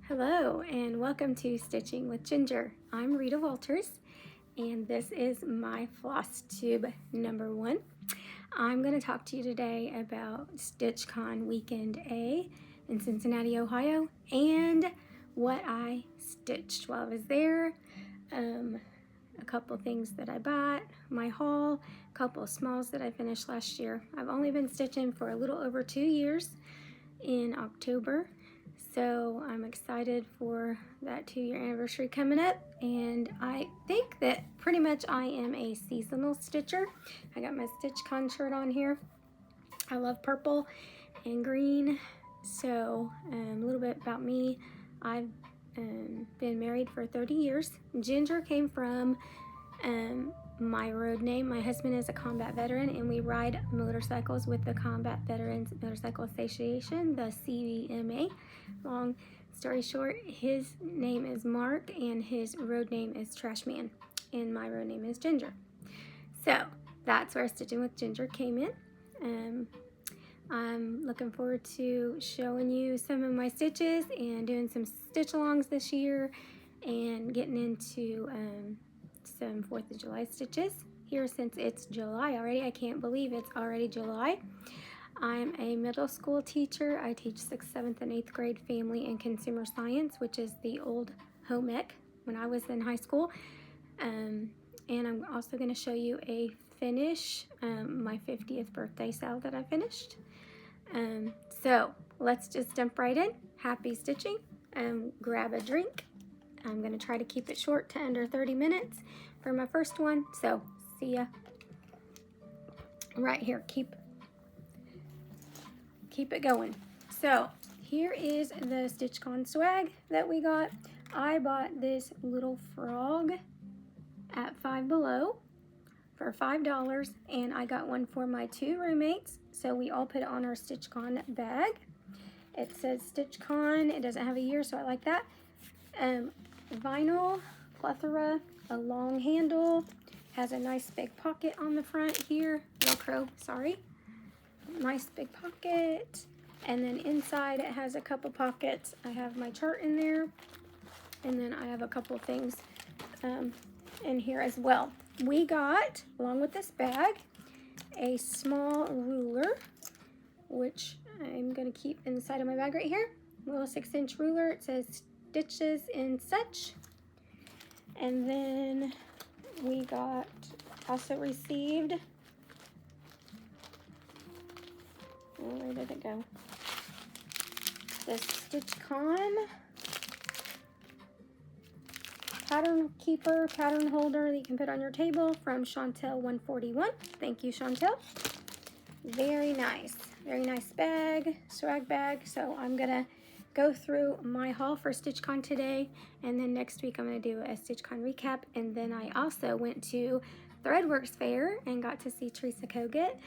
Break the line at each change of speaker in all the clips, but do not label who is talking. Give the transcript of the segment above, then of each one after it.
Hello and welcome to Stitching with Ginger. I'm Rita Walters and this is my Flosstube number 1. I'm going to talk to you today about StitchCon Weekend A in Cincinnati, Ohio, and what I stitched while I was there. A couple things that I bought, my haul, a couple of smalls that I finished last year. I've only been stitching for a little over 2 years in October. So I'm excited for that 2-year anniversary coming up, and I think that pretty much I am a seasonal stitcher. I got my StitchCon shirt on here. I love purple and green. So a little bit about me. I've been married for 30 years. Ginger came from my road name. My husband is a combat veteran and we ride motorcycles with the Combat Veterans Motorcycle Association, the CVMA. Long story short, his name is Mark and his road name is Trashman and my road name is Ginger. So that's where Stitching with Ginger came in. I'm looking forward to showing you some of my stitches and doing some stitch alongs this year and getting into some 4th of July stitches here since it's July already. I can't believe it's already July. I'm a middle school teacher. I teach 6th, 7th, and 8th grade family and consumer science, which is the old home ec when I was in high school. And I'm also going to show you a finish, my 50th birthday sale that I finished. So let's just jump right in. Happy stitching. Grab a drink. I'm going to try to keep it short to under 30 minutes for my first one. So see ya right here. Keep it going. So here is the StitchCon swag that we got. I bought this little frog at Five Below for $5, and I got one for my 2 roommates. So we all put it on our StitchCon bag. It says StitchCon. It doesn't have a year, so I like that. Vinyl plethora, a long handle, has a nice big pocket on the front here. Velcro, sorry. Nice big pocket. And then inside it has a couple pockets. I have my chart in there. And then I have a couple things in here as well. We got, along with this bag, a small ruler, which I'm going to keep inside of my bag right here. A little 6-inch ruler. It says stitches and such. And then we also received, where did it go? The StitchCon pattern keeper, pattern holder that you can put on your table from Chantel 141. Thank you, Chantel. Very nice bag, swag bag. So I'm gonna go through my haul for StitchCon today, and then next week I'm going to do a StitchCon recap. And then I also went to Threadworks Fair and got to see Teresa Kogut.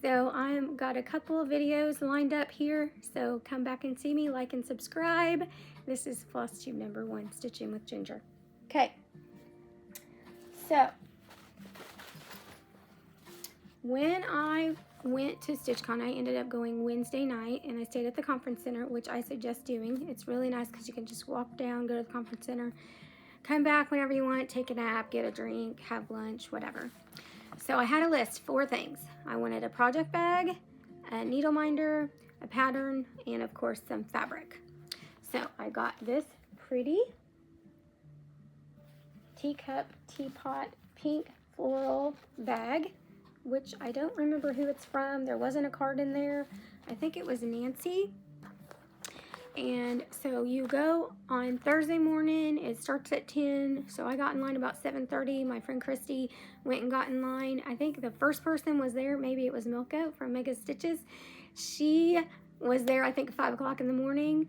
So I've got a couple of videos lined up here, so come back and see me, like and subscribe. This is Flosstube number 1, Stitching with Ginger. Okay, so when I went to StitchCon, I ended up going Wednesday night, and I stayed at the conference center, which I suggest doing. It's really nice because you can just walk down, go to the conference center, come back whenever you want, take a nap, get a drink, have lunch, whatever. So I had a list, 4 things. I wanted a project bag, a needle minder, a pattern, and of course some fabric. So I got this pretty teacup, teapot, pink floral bag, which I don't remember who it's from. There wasn't a card in there. I think it was Nancy. And so you go on Thursday morning. It starts at 10. So I got in line about 7:30. My friend Christy went and got in line. I think the first person was there. Maybe it was Milka from Mega Stitches. She was there, I think, 5 o'clock in the morning.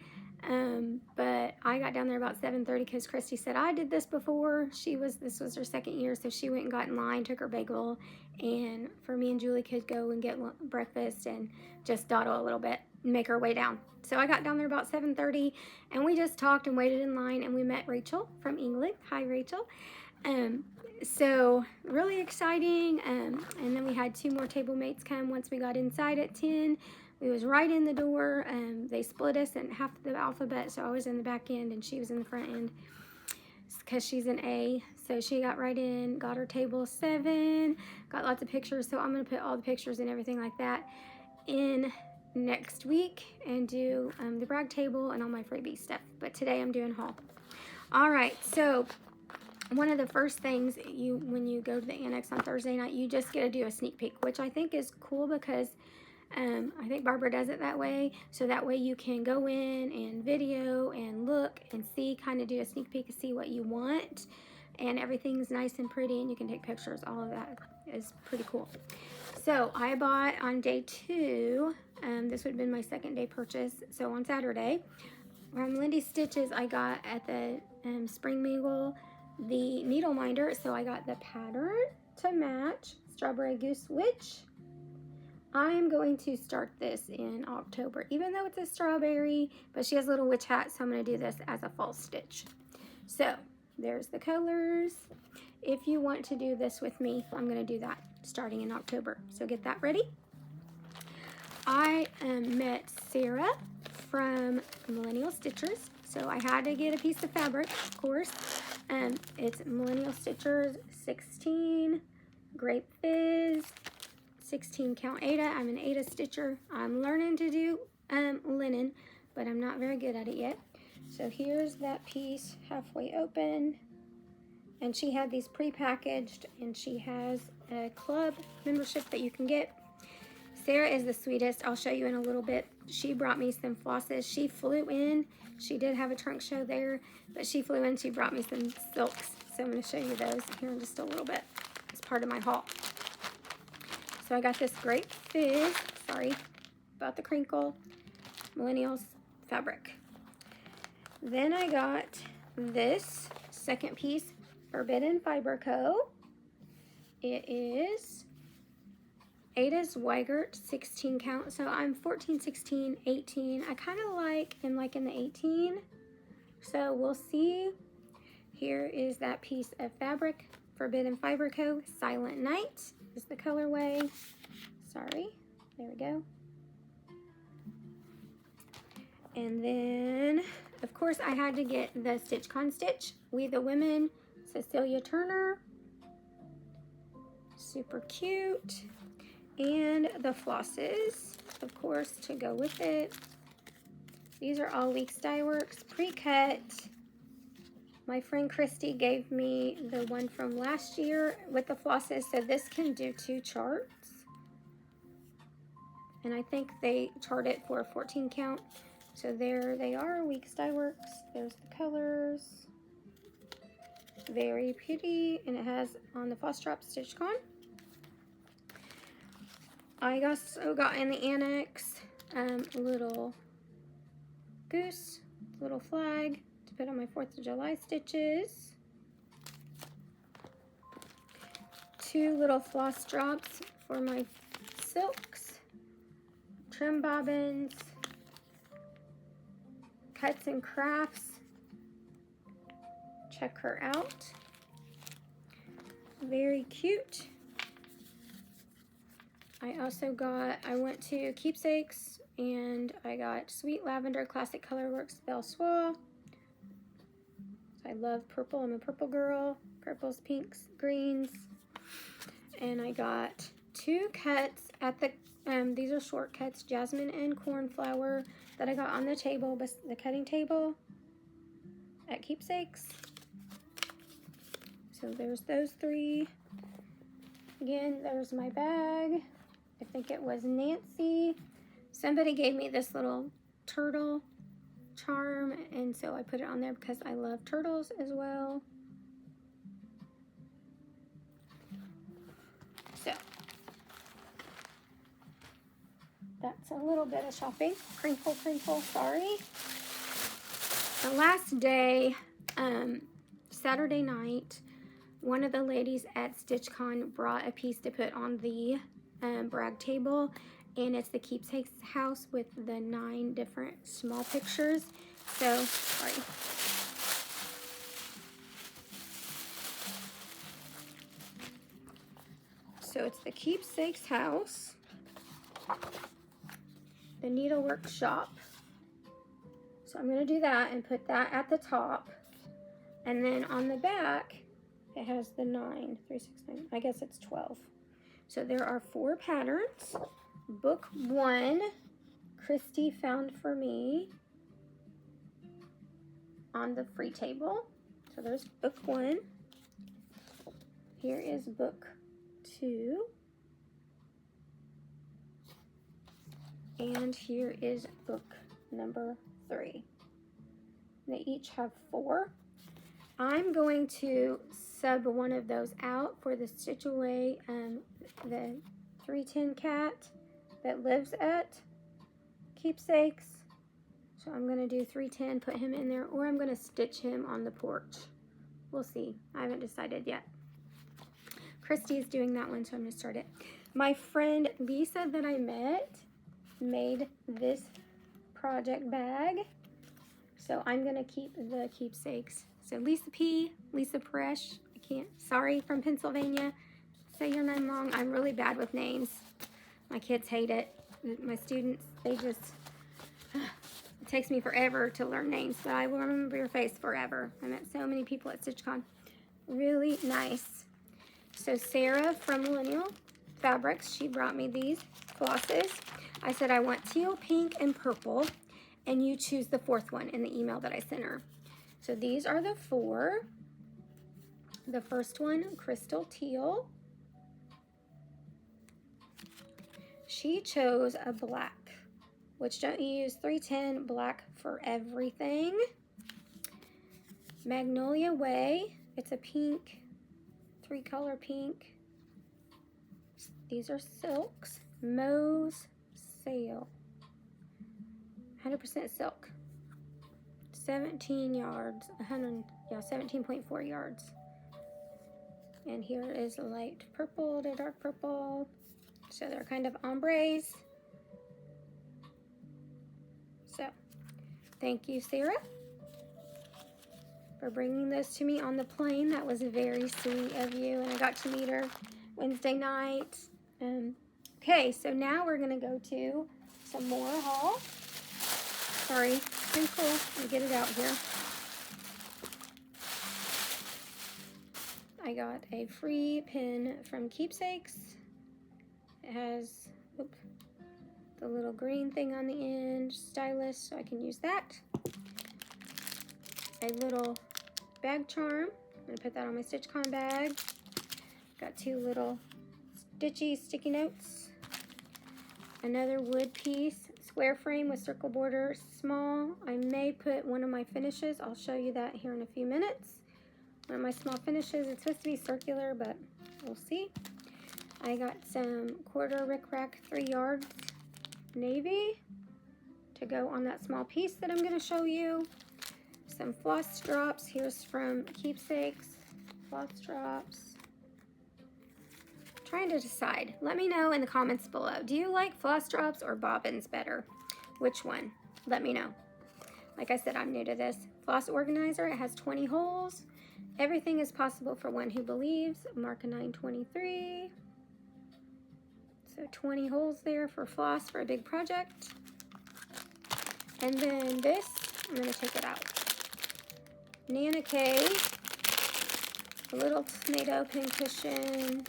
But I got down there about 7:30 because Christy said, I did this before. This was her 2nd year, so she went and got in line, took her bagel, and for me and Julie could go and get breakfast and just dawdle a little bit and make our way down. So I got down there about 7:30, and we just talked and waited in line, and we met Rachel from England. Hi, Rachel. So really exciting. And then we had 2 more table mates come once we got inside at 10. we was right in the door. They split us in half the alphabet, so I was in the back end and she was in the front end because she's an A. So she got right in, got her table 7, got lots of pictures. So I'm going to put all the pictures and everything like that in next week and do the brag table and all my freebie stuff. But today I'm doing haul. All right, so one of the first things when you go to the annex on Thursday night, you just get to do a sneak peek, which I think is cool because I think Barbara does it that way, so that way you can go in and video and look and see, kind of do a sneak peek and see what you want, and everything's nice and pretty and you can take pictures. All of that is pretty cool. So I bought on day 2, this would have been my second day purchase, so on Saturday, from Lindy Stitches, I got at the Spring Mingle the needle minder, so I got the pattern to match Strawberry Goose Witch. I'm going to start this in October, even though it's a strawberry, but she has a little witch hat, so I'm going to do this as a fall stitch. So there's the colors. If you want to do this with me, I'm going to do that starting in October, so get that ready. I met Sarah from Millennial Stitchers, so I had to get a piece of fabric, of course. It's Millennial Stitchers 16 Grape Fizz 16 count Aida. I'm an Aida stitcher. I'm learning to do linen, but I'm not very good at it yet. So here's that piece halfway open, and she had these pre-packaged, and she has a club membership that you can get. Sarah is the sweetest. I'll show you in a little bit. She brought me some flosses. She flew in. She did have a trunk show there, but she flew in. She brought me some silks, so I'm going to show you those here in just a little bit as part of my haul. So I got this Grape Fizz, sorry about the crinkle, Millennials fabric. Then I got this second piece, Forbidden Fiber Co. It is Aida's Weigert 16 count, so I'm 14, 16, 18. I kind of am like in the 18, so we'll see. Here is that piece of fabric, Forbidden Fiber Co. Silent Night is the colorway. Sorry, there we go. And then, of course, I had to get the StitchCon stitch. We the Women, Cecilia Turner. Super cute. And the flosses, of course, to go with it. These are all Weeks Dye Works pre-cut. My friend Christy gave me the one from last year with the flosses, so this can do 2 charts. And I think they chart it for a 14 count. So there they are, Weeks Dye Works. There's the colors. Very pretty, and it has on the Floss Drop StitchCon. I also got in the annex little goose, little flag to put on my 4th of July stitches. 2 little floss drops for my silks. Trim bobbins. Cuts and Crafts. Check her out. Very cute. I went to Keepsakes and I got Sweet Lavender Classic Colorworks Belle Soie. I love purple. I'm a purple girl. Purples, pinks, greens. And I got 2 cuts at the, these are short cuts, Jasmine and Cornflower, that I got on the table, the cutting table at Keepsakes. So there's those 3. Again, there's my bag. I think it was Nancy. Somebody gave me this little turtle charm, and so I put it on there because I love turtles as well. So that's a little bit of shopping. Crinkle, crinkle, sorry. The last day, Saturday night, one of the ladies at StitchCon brought a piece to put on the brag table, and it's the Keepsakes house with the 9 different small pictures. So, sorry. So it's the Keepsakes house. the needlework shop. So I'm going to do that and put that at the top. And then on the back, it has the 9, 3, 6, 9. I guess it's 12. So there are 4 patterns. Book 1, Christy found for me on the free table. So there's book 1. Here is book 2. And here is book number 3. They each have 4. I'm going to sub one of those out for the Stitch Away, the 310 cat that lives at Keepsakes. So I'm going to do 310, put him in there, or I'm going to stitch him on the porch. We'll see. I haven't decided yet. Christy's doing that one, so I'm going to start it. My friend Lisa that I met made this project bag. So I'm going to keep the keepsakes. So Lisa P, Lisa Paresh, sorry, from Pennsylvania. Say your name wrong. I'm really bad with names. My kids hate it. My students, it takes me forever to learn names, but I will remember your face forever. I met so many people at StitchCon. Really nice. So Sarah from Millennial Fabrics, she brought me these flosses. I said I want teal, pink, and purple, and you choose the 4th one in the email that I sent her. So these are the 4. The first one, crystal teal. She chose a black, which don't you use 310 black for everything. Magnolia Way, it's a pink, 3-color pink. These are silks. Moe's Sale, 100% silk. 17 yards, 17.4 yards. And here is light purple to dark purple. So they're kind of ombres. So, thank you, Sarah, for bringing those to me on the plane. That was very sweet of you, and I got to meet her Wednesday night. Okay, so now we're gonna go to some more haul. Sorry, crinkle. Let me get it out here. I got a free pin from Keepsakes. It has the little green thing on the end, stylus, so I can use that. A little bag charm. I'm gonna put that on my StitchCon bag. Got 2 little stitchy sticky notes. Another wood piece, square frame with circle border, small. I may put one of my finishes. I'll show you that here in a few minutes. One of my small finishes. It's supposed to be circular, but we'll see. I got some quarter rickrack 3 yards navy to go on that small piece that I'm going to show you. Some floss drops. Here's from Keepsakes. Floss drops. Trying to decide. Let me know in the comments below. Do you like floss drops or bobbins better? Which one? Let me know. Like I said, I'm new to this. Floss organizer. It has 20 holes. Everything is possible for one who believes. Mark a 923. So 20 holes there for floss for a big project. And then this, I'm going to take it out. Nana K, a little tomato pin cushion.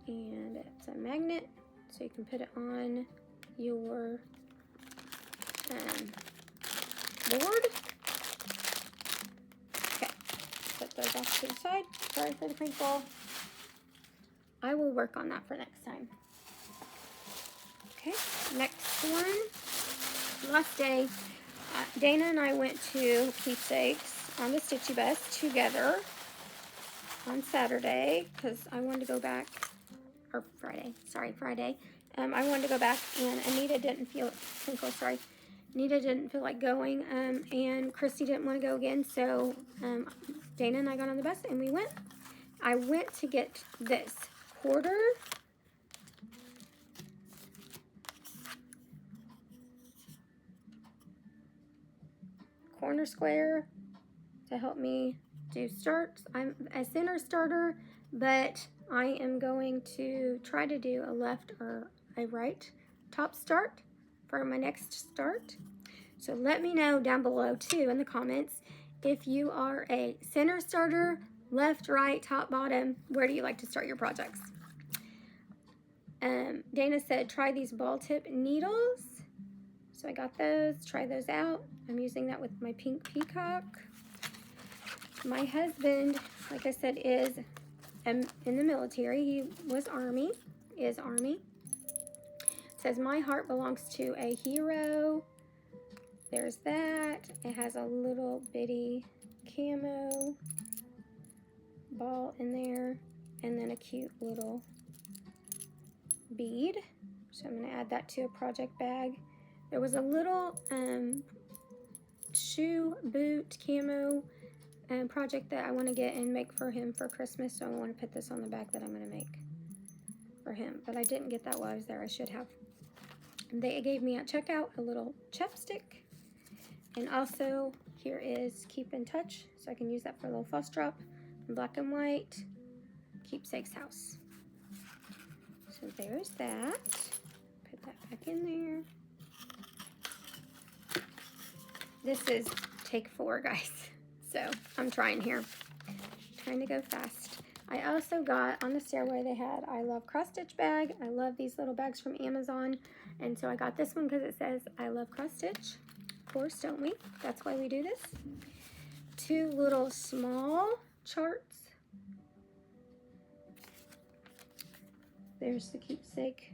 And it's a magnet, so you can put it on your board. Okay, put those off to the side. Sorry for the crinkle. I will work on that for next time. Okay, next one. Last day, Dana and I went to Keepsakes on the Stitchy Bus together on Saturday because I wanted to go back. Or Friday, sorry, Friday. I wanted to go back, and Anita didn't feel like going, and Christy didn't want to go again, so Dana and I got on the bus, and we went. I went to get this quarter corner square to help me do starts. I'm a center starter, but I am going to try to do a left or a right top start for my next start. So let me know down below too in the comments if you are a center starter, left, right, top, bottom, where do you like to start your projects? Dana said try these ball tip needles. So I got those, try those out. I'm using that with my pink peacock. My husband, like I said, is in the military. He was Army, is Army. It says my heart belongs to a hero. There's that. It has a little bitty camo ball in there, and then a cute little bead. So I'm going to add that to a project bag. There was a little shoe boot camo project that I want to get and make for him for Christmas, so I want to put this on the back that I'm going to make for him, but I didn't get that while I was there. I should have. They gave me at checkout a little chapstick, and also here is Keep in Touch, so I can use that for a little floss drop in black and white. Keepsake's house. So there's that. Put that back in there. This is take 4, guys. So I'm trying here. Trying to go fast. I also got on the stairway, they had I love cross stitch bag. I love these little bags from Amazon. And so I got this one because it says I love cross stitch. Of course, don't we? That's why we do this. 2 little small charts. There's the keepsake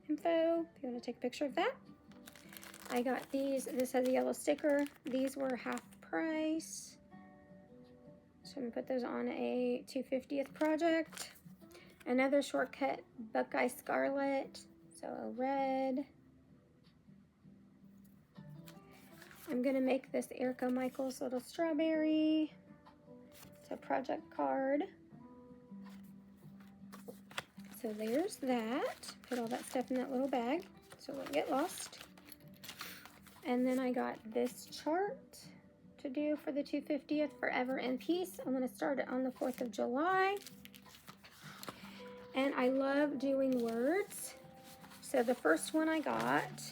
info if you want to take a picture of that. I got these. This has a yellow sticker. These were half price. So I'm going to put those on a 250th project. Another shortcut Buckeye Scarlet. So a red. I'm going to make this Erica Michaels little strawberry. It's a project card. So there's that. Put all that stuff in that little bag so it won't get lost. And then I got this chart to do for the 250th, Forever in Peace. I'm going to start it on the 4th of July. And I love doing words. So the first one I got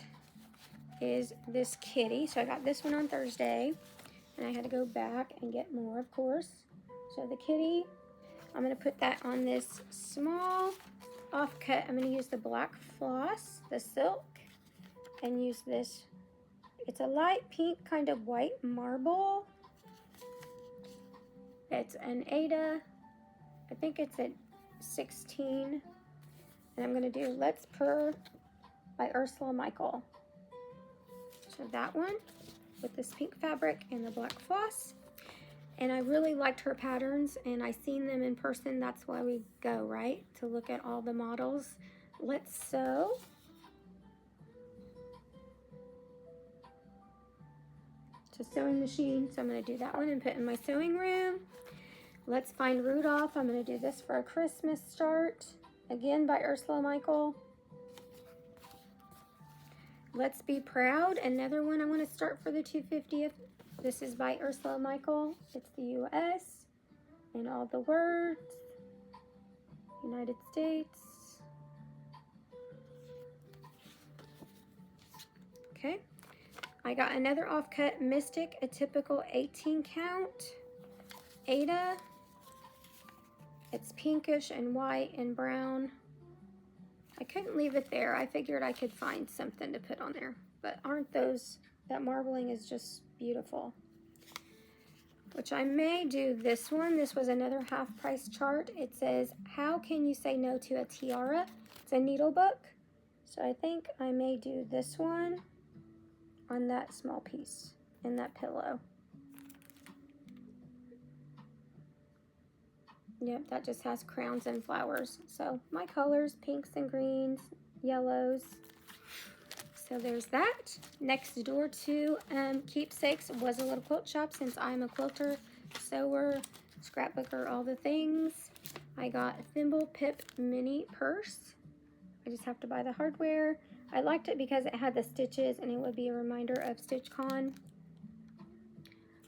is this kitty. So I got this one on Thursday. And I had to go back and get more, of course. So the kitty, I'm going to put that on this small offcut. I'm going to use the black floss, the silk, and use this. It's a light pink kind of white marble. It's an Ada. I think it's at 16. And I'm going to do Let's Purr by Ursula Michael. So that one with this pink fabric and the black floss. And I really liked her patterns, and I seen them in person. That's why we go, right? To look at all the models. Let's sew. It's a sewing machine, so I'm going to do that one and put in my sewing room. Let's Find Rudolph. I'm going to do this for a Christmas start. Again by Ursula Michael. Let's Be Proud. Another one I want to start for the 250th. This is by Ursula Michael. It's the U.S. and all the words. United States. Okay. I got another offcut Mystic, a typical 18 count. Ada. It's pinkish and white and brown. I couldn't leave it there. I figured I could find something to put on there. But aren't those, that marbling is just beautiful. Which I may do this one. This was another half price chart. It says, how can you say no to a tiara? It's a needle book. So I think I may do this one on that small piece in that pillow. Yep, that just has crowns and flowers. So my colors, pinks and greens, yellows. So there's that. Next door to keepsakes was a little quilt shop, since I'm a quilter, sewer, scrapbooker, all the things. I got a Thimble Pip mini purse. I just have to buy the hardware. I liked it because it had the stitches and it would be a reminder of StitchCon.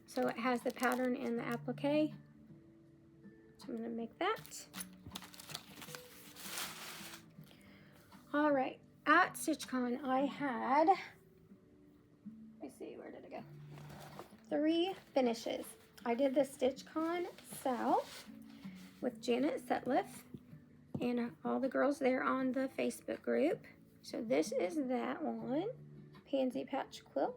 So it has the pattern and the applique. So I'm going to make that. All right, at StitchCon I had, let me see, where did it go? 3 finishes. I did the StitchCon South with Janet Sutliff and all the girls there on the Facebook group. So this is that one, Pansy Patch Quilt.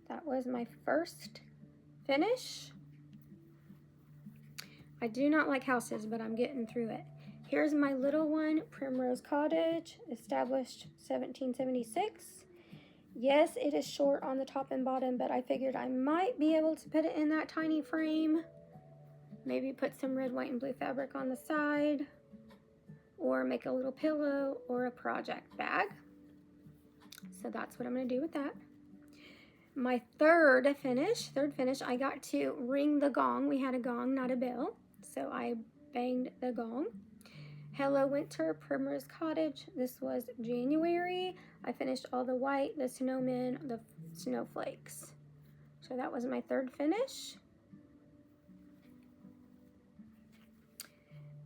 That was my first finish. I do not like houses, but I'm getting through it. Here's my little one, Primrose Cottage, established 1776. Yes, it is short on the top and bottom, but I figured I might be able to put it in that tiny frame. Maybe put some red, white, and blue fabric on the side, or make a little pillow or a project bag. So that's what I'm going to do with that. My third finish, I got to ring the gong. We had a gong, not a bell. So I banged the gong. Hello Winter, Primrose Cottage. This was January. I finished all the white, the snowmen, the snowflakes. So that was my third finish.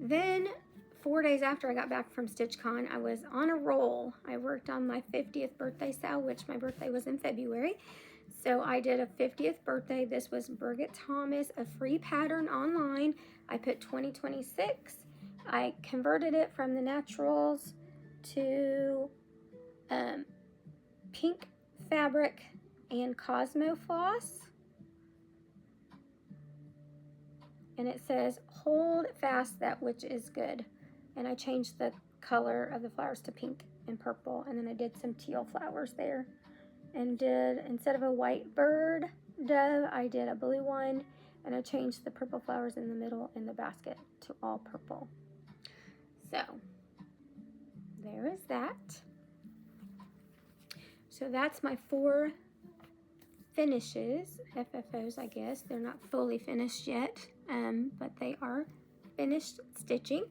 Then 4 days after I got back from StitchCon, I was on a roll. I worked on my 50th birthday sale, which my birthday was in February. So I did a 50th birthday. This was Birgit Thomas, a free pattern online. I put 2026. I converted it from the naturals to pink fabric and Cosmo floss. And it says, hold fast that which is good. And I changed the color of the flowers to pink and purple. And then I did some teal flowers there. And did, instead of a white bird dove, I did a blue one. And I changed the purple flowers in the middle in the basket to all purple. So, there is that. So that's my 4 finishes, FFOs I guess. They're not fully finished yet, but they are finished stitching.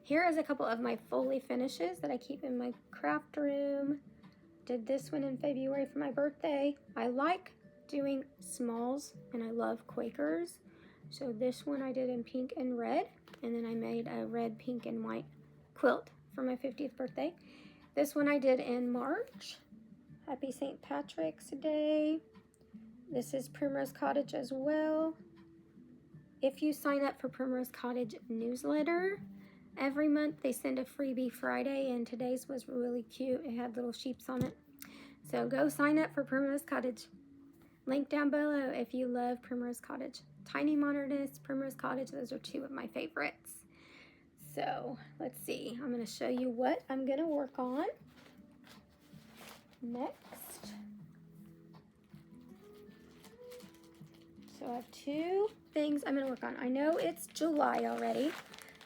Here is a couple of my fully finishes that I keep in my craft room. Did this one in February for my birthday. I like doing smalls and I love Quakers. So this one I did in pink and red, and then I made a red, pink, and white quilt for my 50th birthday. This one I did in March. Happy St. Patrick's Day. This is Primrose Cottage as well. If you sign up for Primrose Cottage newsletter, every month they send a freebie Friday, and today's was really cute. It had little sheeps on it. So go sign up for Primrose Cottage. Link down below if you love Primrose Cottage. Tiny Modernist, Primrose Cottage, those are 2 of my favorites. So let's see, I'm going to show you what I'm going to work on next. So I have 2 things I'm going to work on. I know it's July already.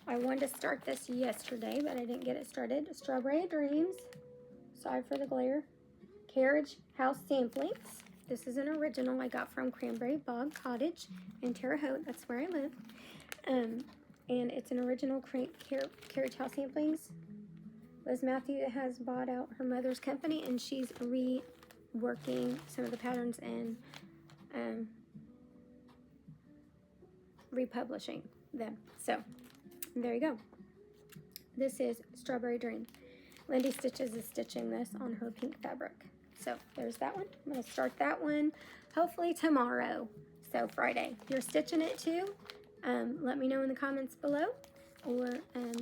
I wanted to start this yesterday, but I didn't get it started. Strawberry Dreams, sorry for the glare. Carriage House Samplings. This is an original I got from Cranberry Bog Cottage in Terre Haute. That's where I live. And it's an original Carriage House Samplings. Liz Matthew has bought out her mother's company, and she's reworking some of the patterns and republishing them. So there you go. This is Strawberry Dream. Lindy Stitches is stitching this on her pink fabric. So there's that one. I'm going to start that one hopefully tomorrow. So Friday. If you're stitching it too, let me know in the comments below, or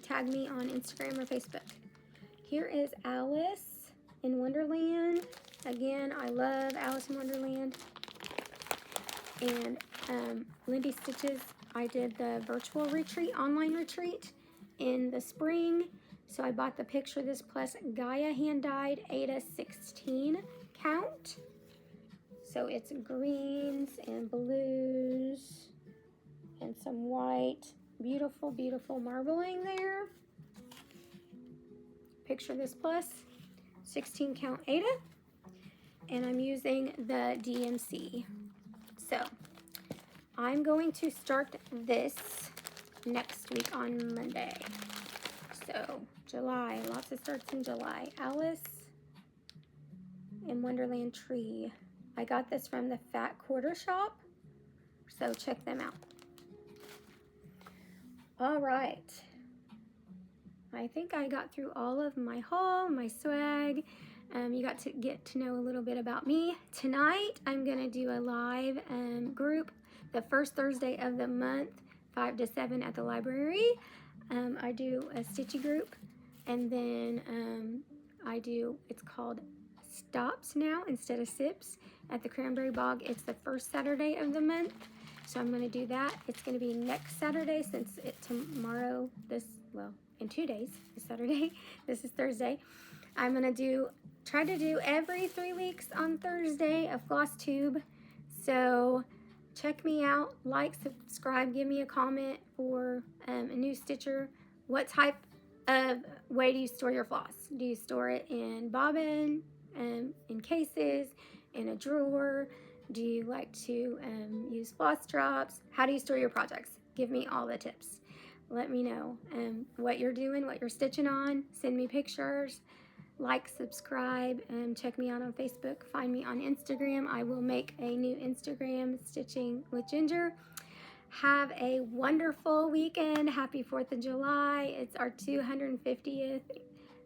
tag me on Instagram or Facebook. Here is Alice in Wonderland. Again, I love Alice in Wonderland. And Lindy Stitches, I did the virtual retreat, online retreat in the spring. So I bought the Picture This Plus Gaia hand-dyed Ada 16 count. So it's greens and blues and some white. Beautiful, beautiful marbling there. Picture This Plus 16 count Ada. And I'm using the DMC. So I'm going to start this next week on Monday. So July, lots of starts in July. Alice in Wonderland Tree. I got this from the Fat Quarter Shop. So check them out. All right. I think I got through all of my haul, my swag. You got to get to know a little bit about me. Tonight, I'm going to do a live group the first Thursday of the month, 5 to 7 at the library. I do a stitchy group, and then it's called Stops now instead of Sips at the Cranberry Bog. It's the first Saturday of the month, so I'm going to do that. It's going to be next Saturday since tomorrow, in 2 days is Saturday. This is Thursday. I'm going to try to do every 3 weeks on Thursday a Flosstube. So check me out, like, subscribe, give me a comment for a new stitcher. What type of way do you store your floss? Do you store it in bobbin, in cases, in a drawer? Do you like to use floss drops? How do you store your projects? Give me all the tips. Let me know what you're doing, what you're stitching on. Send me pictures. Like, subscribe, and check me out on Facebook. Find me on Instagram. I will make a new Instagram, Stitching with Ginger. Have a wonderful weekend. Happy 4th of July. It's our 250th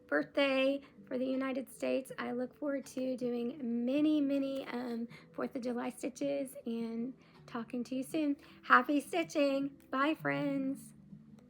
birthday for the United States. I look forward to doing many 4th of July stitches and talking to you soon. Happy stitching. Bye, friends.